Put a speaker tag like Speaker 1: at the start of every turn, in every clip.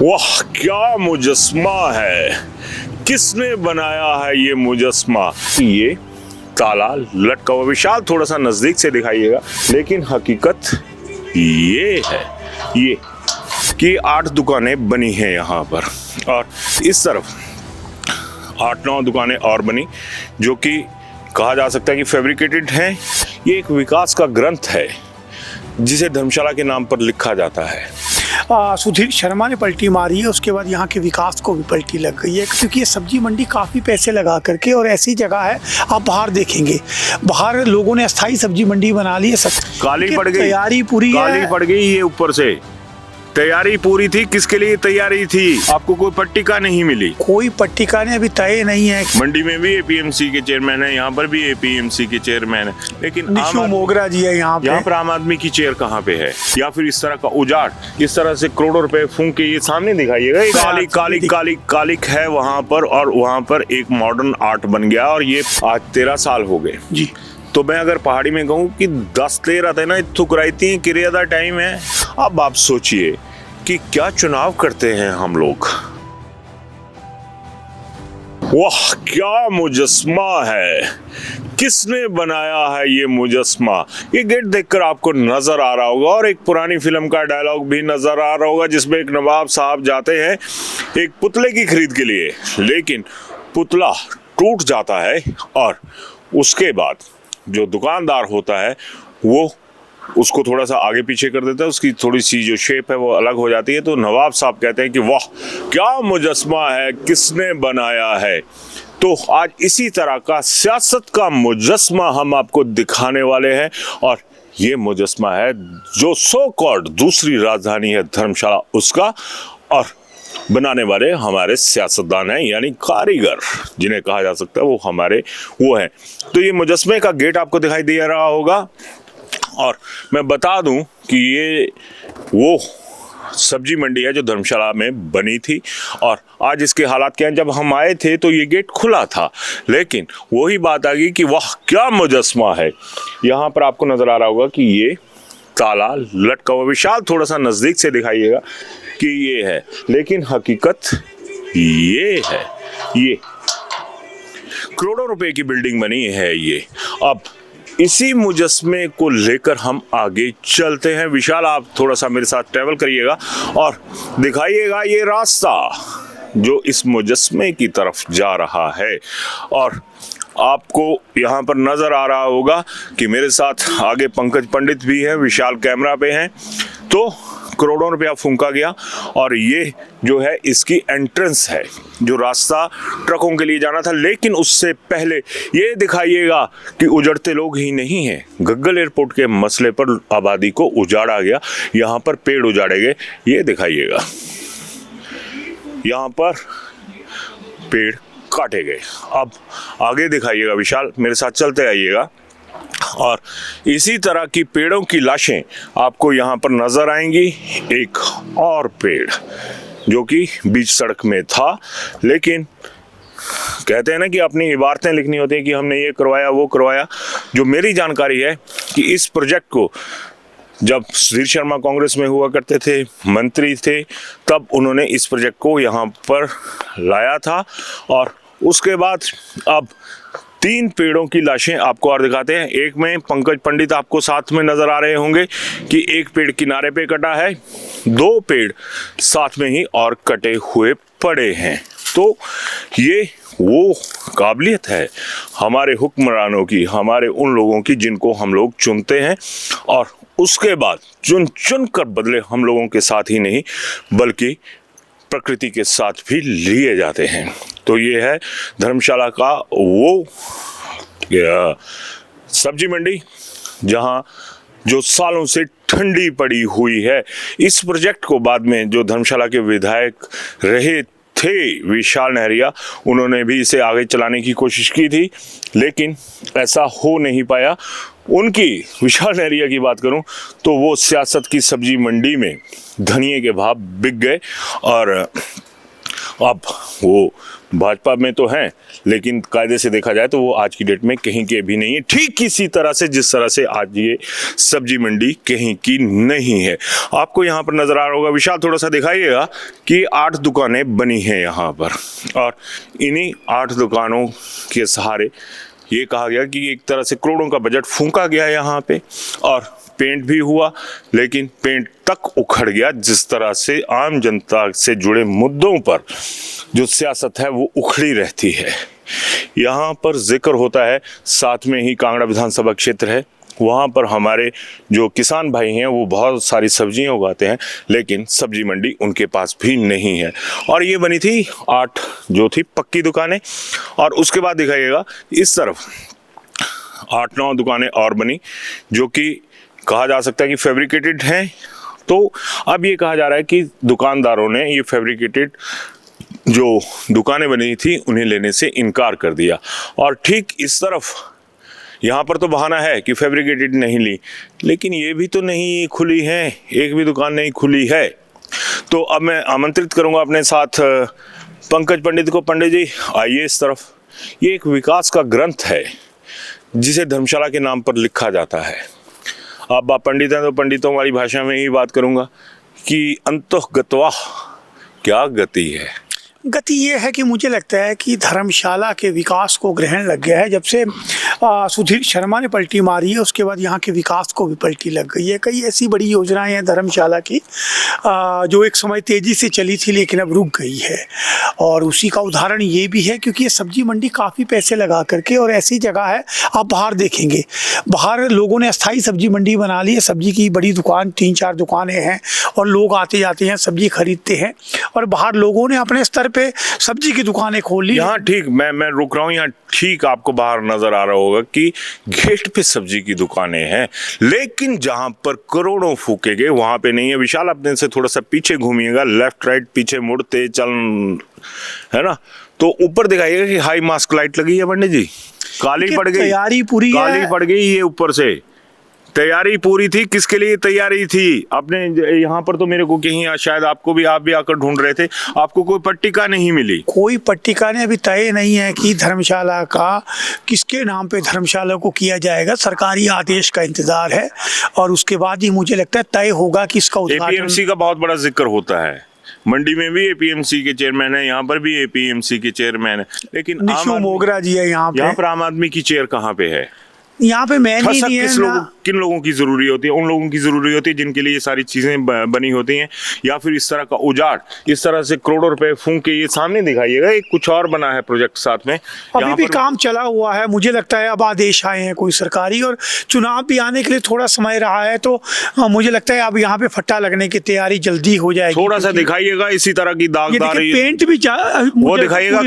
Speaker 1: वाह क्या मुजस्मा है, किसने बनाया है ये मुजस्मा। ये ताला लटका हुआ, विशाल थोड़ा सा नजदीक से दिखाइएगा, लेकिन हकीकत ये है ये कि 8 दुकानें बनी हैं यहाँ पर और इस तरफ 8-9 दुकानें और बनी जो कि कहा जा सकता है कि फैब्रिकेटेड हैं। ये एक विकास का ग्रंथ है जिसे धर्मशाला के नाम पर लिखा जाता है।
Speaker 2: सुधीर शर्मा ने पलटी मारी है, उसके बाद यहाँ के विकास को भी पलटी लग गई है, क्योंकि ये सब्जी मंडी काफ़ी पैसे लगा करके और ऐसी जगह है। आप बाहर देखेंगे, बाहर लोगों ने अस्थाई सब्जी मंडी बना ली है,
Speaker 1: काली पड़ गई,
Speaker 2: तैयारी पूरी
Speaker 1: काली पड़ गई। ये ऊपर से तैयारी पूरी थी, किसके लिए तैयारी थी? आपको कोई पट्टिका नहीं मिली,
Speaker 2: कोई पट्टिका नहीं, अभी तय नहीं है।
Speaker 1: मंडी में भी एपीएमसी के चेयरमैन है, यहाँ पर भी एपीएमसी के चेयरमैन है, लेकिन
Speaker 2: निशु मोगरा जी है यहाँ
Speaker 1: पर आम आदमी की चेयर कहाँ पे है? या फिर इस तरह का उजाड़, इस तरह से करोड़ों रुपए फूंक के ये सामने दिखाइएगा, काली काली काली कालिक है वहाँ पर, और वहाँ पर एक मॉडर्न आर्ट बन गया और ये आज 13 साल हो गए
Speaker 2: जी।
Speaker 1: तो मैं अगर पहाड़ी में कहूँ कि 10-13 थे ना थुकराइती किरियादा टाइम है। अब आप सोचिए कि क्या चुनाव करते हैं हम लोग। वाह क्या मुजस्मा है, किसने बनाया है ये मुजस्मा। ये गेट देखकर आपको नजर आ रहा होगा और एक पुरानी फिल्म का डायलॉग भी नजर आ रहा होगा जिसमें एक नवाब साहब जाते हैं एक पुतले की खरीद के लिए, लेकिन पुतला टूट जाता है और उसके बाद जो दुकानदार होता है वो उसको थोड़ा सा आगे पीछे कर देता है, उसकी थोड़ी सी जो शेप है वो अलग हो जाती है। तो नवाब साहब कहते हैं कि वाह क्या मुजस्मा है, किसने बनाया है। तो आज इसी तरह का सियासत का मुजस्मा हम आपको दिखाने वाले हैं और ये मुजस्मा है जो सो कॉल्ड दूसरी राजधानी है धर्मशाला उसका, और बनाने वाले हमारे सियासतदान हैं यानी कारीगर जिन्हें कहा जा सकता है वो हमारे वो हैं। तो ये मुजस्मे का गेट आपको दिखाई दे रहा होगा और मैं बता दूं कि ये वो सब्जी मंडी है जो धर्मशाला में बनी थी और आज इसके हालात क्या हैं। जब हम आए थे तो ये गेट खुला था, लेकिन वही बात आ गई कि वाह क्या मुजस्मा है। यहाँ पर आपको नजर आ रहा होगा कि ये ताला लटका हुआ, विशाल थोड़ा सा नजदीक से दिखाइएगा कि ये है, लेकिन हकीकत ये है ये करोड़ों रुपए की बिल्डिंग बनी है ये। अब इसी मुजस्मे को लेकर हम आगे चलते हैं। विशाल आप थोड़ा सा मेरे साथ ट्रैवल करिएगा और दिखाइएगा ये रास्ता जो इस मुजस्मे की तरफ जा रहा है। और आपको यहाँ पर नजर आ रहा होगा कि मेरे साथ आगे पंकज पंडित भी हैं, विशाल कैमरा पे हैं। तो करोड़ों रुपया फूंका गया और ये जो है इसकी एंट्रेंस है, जो रास्ता ट्रकों के लिए जाना था। लेकिन उससे पहले ये दिखाइएगा कि उजड़ते लोग ही नहीं हैं, गग्गल एयरपोर्ट के मसले पर आबादी को उजाड़ा गया, यहाँ पर पेड़ उजाड़े गए। ये दिखाइएगा यहाँ पर पेड़ काटे गए। अब आगे दिखाइएगा विशाल, मेरे साथ चलते आइएगा और इसी तरह की पेड़ों की लाशें आपको यहाँ पर नजर आएंगी। एक और पेड़ जो कि बीच सड़क में था, लेकिन कहते हैं ना कि अपनी इबारतें लिखनी होती है कि हमने ये करवाया वो करवाया। जो मेरी जानकारी है कि इस प्रोजेक्ट को जब सुधीर शर्मा कांग्रेस में हुआ करते थे, मंत्री थे, तब उन्होंने इस प्रोजेक्ट को यहाँ पर लाया था और उसके बाद अब 3 पेड़ों की लाशें आपको और दिखाते हैं। एक में पंकज पंडित आपको साथ में नजर आ रहे होंगे कि एक पेड़ किनारे पे कटा है, 2 पेड़ साथ में ही और कटे हुए पड़े हैं। तो ये वो काबिलियत है हमारे हुक्मरानों की, हमारे उन लोगों की जिनको हम लोग चुनते हैं और उसके बाद चुन चुन कर बदले हम लोगों के साथ ही नहीं बल्कि प्रकृति के साथ भी लिए जाते हैं। तो ये है धर्मशाला का वो सब्जी मंडी जहां जो सालों से ठंडी पड़ी हुई है। इस प्रोजेक्ट को बाद में जो धर्मशाला के विधायक रहे थे विशाल नहरिया, उन्होंने भी इसे आगे चलाने की कोशिश की थी, लेकिन ऐसा हो नहीं पाया। उनकी विशाल नहरिया की बात करूं तो वो सियासत की सब्जी मंडी में धनिये के भाव बिक गए और अब वो भाजपा में तो हैं, लेकिन कायदे से देखा जाए तो वो आज की डेट में कहीं के भी नहीं है, ठीक इसी तरह से जिस तरह से आज ये सब्जी मंडी कहीं की नहीं है। आपको यहाँ पर नजर आ रहा होगा, विशाल थोड़ा सा दिखाइएगा कि 8 दुकानें बनी हैं यहाँ पर, और इन्हीं 8 दुकानों के सहारे ये कहा गया कि एक तरह से करोड़ों का बजट फूंका गया यहाँ पे, और पेंट भी हुआ, लेकिन पेंट तक उखड़ गया। जिस तरह से आम जनता से जुड़े मुद्दों पर जो सियासत है वो उखड़ी रहती है। यहाँ पर जिक्र होता है, साथ में ही कांगड़ा विधानसभा क्षेत्र है, वहाँ पर हमारे जो किसान भाई हैं वो बहुत सारी सब्जियां उगाते हैं, लेकिन सब्जी मंडी उनके पास भी नहीं है। और ये बनी थी 8 जो थी पक्की दुकानें, और उसके बाद दिखाइएगा इस तरफ 8-9 दुकानें और बनी जो कि कहा जा सकता है कि फैब्रिकेटेड हैं। तो अब ये कहा जा रहा है कि दुकानदारों ने ये फैब्रिकेटेड जो दुकानें बनी थी उन्हें लेने से इनकार कर दिया। और ठीक इस तरफ यहाँ पर तो बहाना है कि फैब्रिकेटेड नहीं ली, लेकिन ये भी तो नहीं खुली है, एक भी दुकान नहीं खुली है। तो अब मैं आमंत्रित करूँगा अपने साथ पंकज पंडित को। पंडित जी आइए इस तरफ। ये एक विकास का ग्रंथ है जिसे धर्मशाला के नाम पर लिखा जाता है। अब आप पंडित हैं तो पंडितों वाली भाषा में ही बात करूंगा कि अंतःगत्वा क्या गति है।
Speaker 2: गति ये है कि मुझे लगता है कि धर्मशाला के विकास को ग्रहण लग गया है। जब से सुधीर शर्मा ने पलटी मारी है उसके बाद यहाँ के विकास को भी पलटी लग गई है। कई ऐसी बड़ी योजनाएं हैं धर्मशाला की जो एक समय तेज़ी से चली थी लेकिन अब रुक गई है, और उसी का उदाहरण ये भी है क्योंकि ये सब्जी मंडी काफ़ी पैसे लगा करके, और ऐसी जगह है आप बाहर देखेंगे, बाहर लोगों ने अस्थाई सब्जी मंडी बना ली है। सब्जी की बड़ी दुकान 3-4 दुकानें हैं और लोग आते जाते हैं सब्जी खरीदते हैं, और बाहर लोगों ने अपने स्तर पे सब्जी की दुकानें खोल ली।
Speaker 1: यहाँ ठीक मैं रुक रहा हूँ, यहाँ ठीक आपको बाहर नजर आ रहा होगा कि गेट पे सब्जी की दुकानें हैं, लेकिन जहां पर करोड़ों फूके गए वहां पे नहीं है। विशाल अपने से थोड़ा सा पीछे घूमिएगा, लेफ्ट राइट पीछे मुड़ते चल, है ना। तो ऊपर दिखाइएगा कि हाई मास्क लाइट लगी है पंडित जी, काली पड़ गई,
Speaker 2: तैयारी पूरी
Speaker 1: काली पड़ गई। ये ऊपर से तैयारी पूरी थी, किसके लिए तैयारी थी? अपने यहाँ पर तो मेरे को कहीं शायद आपको भी, आप भी आकर ढूंढ रहे थे, आपको कोई पट्टिका नहीं मिली।
Speaker 2: कोई पट्टिका ने अभी तय नहीं है कि धर्मशाला का किसके नाम पे धर्मशाला को किया जाएगा। सरकारी आदेश का इंतजार है और उसके बाद ही मुझे लगता है तय होगा कि इसका उद्घाटन।
Speaker 1: एपीएमसी का बहुत बड़ा जिक्र होता है, मंडी में भी एपीएमसी के चेयरमैन है, यहाँ पर भी एपीएमसी के चेयरमैन है, लेकिन
Speaker 2: निशु मोगरा जी है यहाँ
Speaker 1: पर आम आदमी की चेयर कहाँ पे है?
Speaker 2: यहाँ पे मैं नहीं है।
Speaker 1: किन लोगों की जरूरी होती है? उन लोगों की जरूरी होती है जिनके लिए ये सारी चीजें बनी होती हैं, या फिर इस तरह का उजाड़, इस तरह से करोड़ों रुपए फूंक के। ये सामने दिखाइएगा, एक कुछ और बना है प्रोजेक्ट साथ में,
Speaker 2: अभी भी काम चला हुआ है। मुझे लगता है अब आदेश आए हैं कोई सरकारी, और चुनाव भी आने के लिए थोड़ा समय रहा है, तो मुझे लगता है अब यहाँ पे फट्टा लगने की तैयारी जल्दी हो जाएगी।
Speaker 1: थोड़ा सा दिखाइएगा इसी तरह की दागदार
Speaker 2: पेंट भी
Speaker 1: वो दिखाइएगा,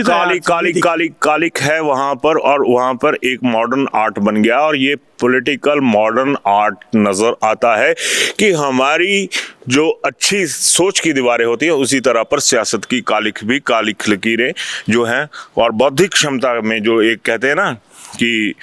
Speaker 1: कालिक है वहां पर, और वहां पर एक मॉडर्न आर्ट बन गया। और ये पॉलिटिकल मॉडर्न आर्ट नजर आता है कि हमारी जो अच्छी सोच की दीवारें होती है उसी तरह पर सियासत की काली लकीरें जो हैं, और बौद्धिक क्षमता में जो एक कहते हैं ना कि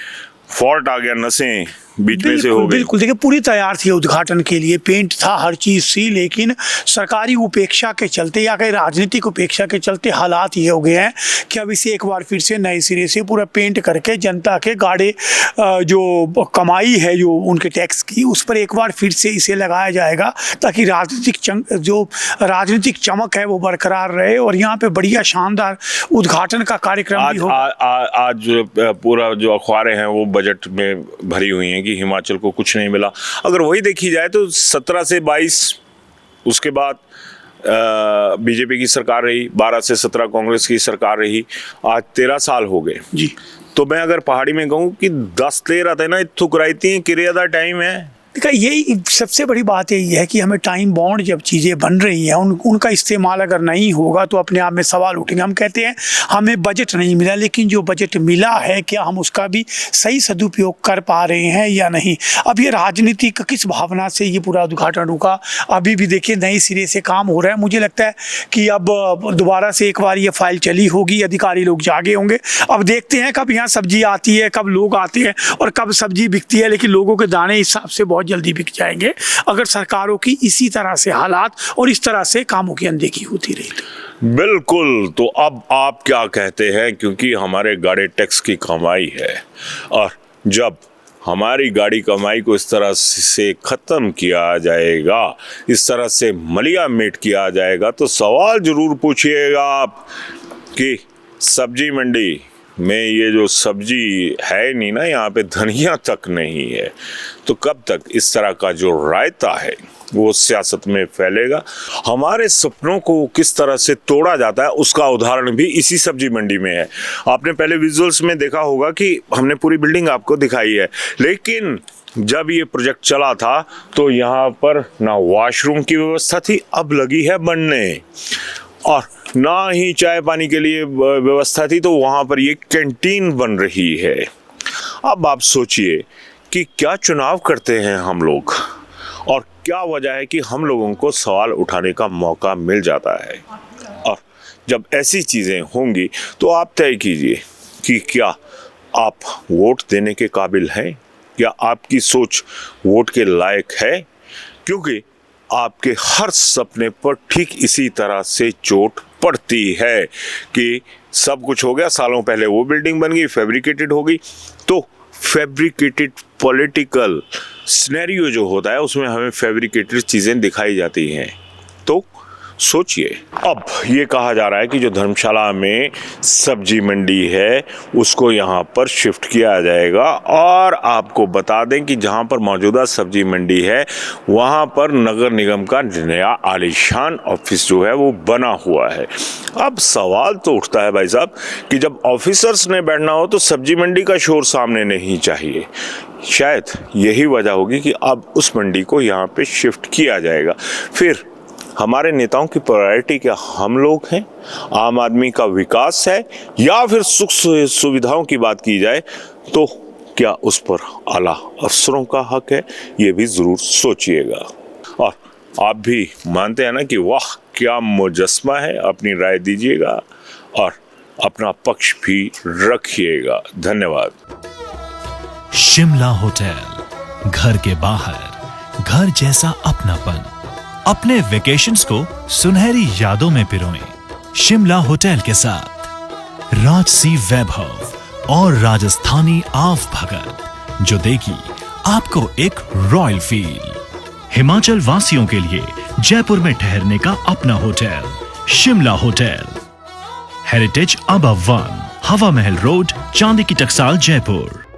Speaker 1: फॉल्ट आ गया, नसें बीच में से हो गई।
Speaker 2: बिल्कुल, देखिए पूरी तैयार थी उद्घाटन के लिए, पेंट था, हर चीज़ थी, लेकिन सरकारी उपेक्षा के चलते या कहीं राजनीतिक उपेक्षा के चलते हालात ये हो गए हैं कि अब इसे एक बार फिर से नए सिरे से पूरा पेंट करके जनता के गाड़े जो कमाई है जो उनके टैक्स की, उस पर एक बार फिर से इसे लगाया जाएगा ताकि राजनीतिक चमक है वो बरकरार रहे, और यहाँ पे बढ़िया शानदार उद्घाटन का कार्यक्रम भी हो।
Speaker 1: आज पूरा जो अखबारें हैं वो बजट में भरी हुई हैं कि हिमाचल को कुछ नहीं मिला। अगर वही देखी जाए तो 17 से 22 उसके बाद बीजेपी की सरकार रही, 12 से 17 कांग्रेस की सरकार रही, आज 13 साल हो गए जी। तो मैं अगर पहाड़ी में कहूँ कि 10-13 थे ना थुकराइती हैं, किरियादा टाइम है।
Speaker 2: देखा, यही सबसे बड़ी बात यही है कि हमें टाइम बाउंड जब चीज़ें बन रही हैं उनका इस्तेमाल अगर नहीं होगा तो अपने आप में सवाल उठेंगे। हम कहते हैं हमें बजट नहीं मिला, लेकिन जो बजट मिला है क्या हम उसका भी सही सदुपयोग कर पा रहे हैं या नहीं? अब ये राजनीति का किस भावना से ये पूरा उद्घाटन रुका, अभी भी देखिए नए सिरे से काम हो रहा है। मुझे लगता है कि अब दोबारा से एक बार ये फाइल चली होगी, अधिकारी लोग जागे होंगे। अब देखते हैं कब यहाँ सब्जी आती है, कब लोग आते हैं और कब सब्जी बिकती है, लेकिन लोगों के दाने हिसाब से बहुत बहुत जल्दी बिक जाएंगे अगर सरकारों की इसी तरह से हालात और इस तरह से कामों की अनदेखी होती रही तो।
Speaker 1: बिल्कुल। तो अब आप क्या कहते हैं, क्योंकि हमारे गाड़ी टैक्स की कमाई है और जब हमारी गाड़ी कमाई को इस तरह से ख़त्म किया जाएगा, इस तरह से मलिया मेट किया जाएगा, तो सवाल ज़रूर पूछिएगा आप कि सब्जी मंडी में ये जो सब्जी है नहीं ना, यहाँ पे धनिया तक नहीं है, तो कब तक इस तरह का जो रायता है वो सियासत में फैलेगा। हमारे सपनों को किस तरह से तोड़ा जाता है उसका उदाहरण भी इसी सब्जी मंडी में है। आपने पहले विजुअल्स में देखा होगा कि हमने पूरी बिल्डिंग आपको दिखाई है, लेकिन जब ये प्रोजेक्ट चला था तो यहाँ पर ना वॉशरूम की व्यवस्था थी, अब लगी है बनने, और ना ही चाय पानी के लिए व्यवस्था थी, तो वहाँ पर ये कैंटीन बन रही है। अब आप सोचिए कि क्या चुनाव करते हैं हम लोग और क्या वजह है कि हम लोगों को सवाल उठाने का मौका मिल जाता है। और जब ऐसी चीज़ें होंगी तो आप तय कीजिए कि क्या आप वोट देने के काबिल हैं, क्या आपकी सोच वोट के लायक है, क्योंकि आपके हर सपने पर ठीक इसी तरह से चोट पड़ती है कि सब कुछ हो गया, सालों पहले वो बिल्डिंग बन गई, फैब्रिकेटेड हो गई, तो फैब्रिकेटेड पॉलिटिकल सिनेरियो जो होता है उसमें हमें फैब्रिकेटेड चीज़ें दिखाई जाती हैं। तो सोचिए, अब ये कहा जा रहा है कि जो धर्मशाला में सब्जी मंडी है उसको यहाँ पर शिफ्ट किया जाएगा, और आपको बता दें कि जहाँ पर मौजूदा सब्जी मंडी है वहाँ पर नगर निगम का नया आलीशान ऑफिस जो है वो बना हुआ है। अब सवाल तो उठता है भाई साहब कि जब ऑफिसर्स ने बैठना हो तो सब्जी मंडी का शोर सामने नहीं चाहिए। शायद यही वजह होगी कि अब उस मंडी को यहाँ पे शिफ्ट किया जाएगा। फिर हमारे नेताओं की प्रायोरिटी क्या हम लोग हैं, आम आदमी का विकास है, या फिर सुख सुविधाओं की बात की जाए तो क्या उस पर आला अफसरों का हक है, ये भी ज़रूर सोचिएगा। और आप भी मानते हैं ना कि वाह क्या मुजस्मा है, अपनी राय दीजिएगा और अपना पक्ष भी रखिएगा। धन्यवाद।
Speaker 3: शिमला होटल, घर के बाहर घर जैसा अपनापन। अपने वेकेशंस को सुनहरी यादों में पिरोएं शिमला होटल के साथ। राजसी वैभव और राजस्थानी आव भगत जो देगी आपको एक रॉयल फील। हिमाचल वासियों के लिए जयपुर में ठहरने का अपना hotel Shimla hotel. Heritage above 1, हवा महल रोड, चांदी की टकसाल, जयपुर।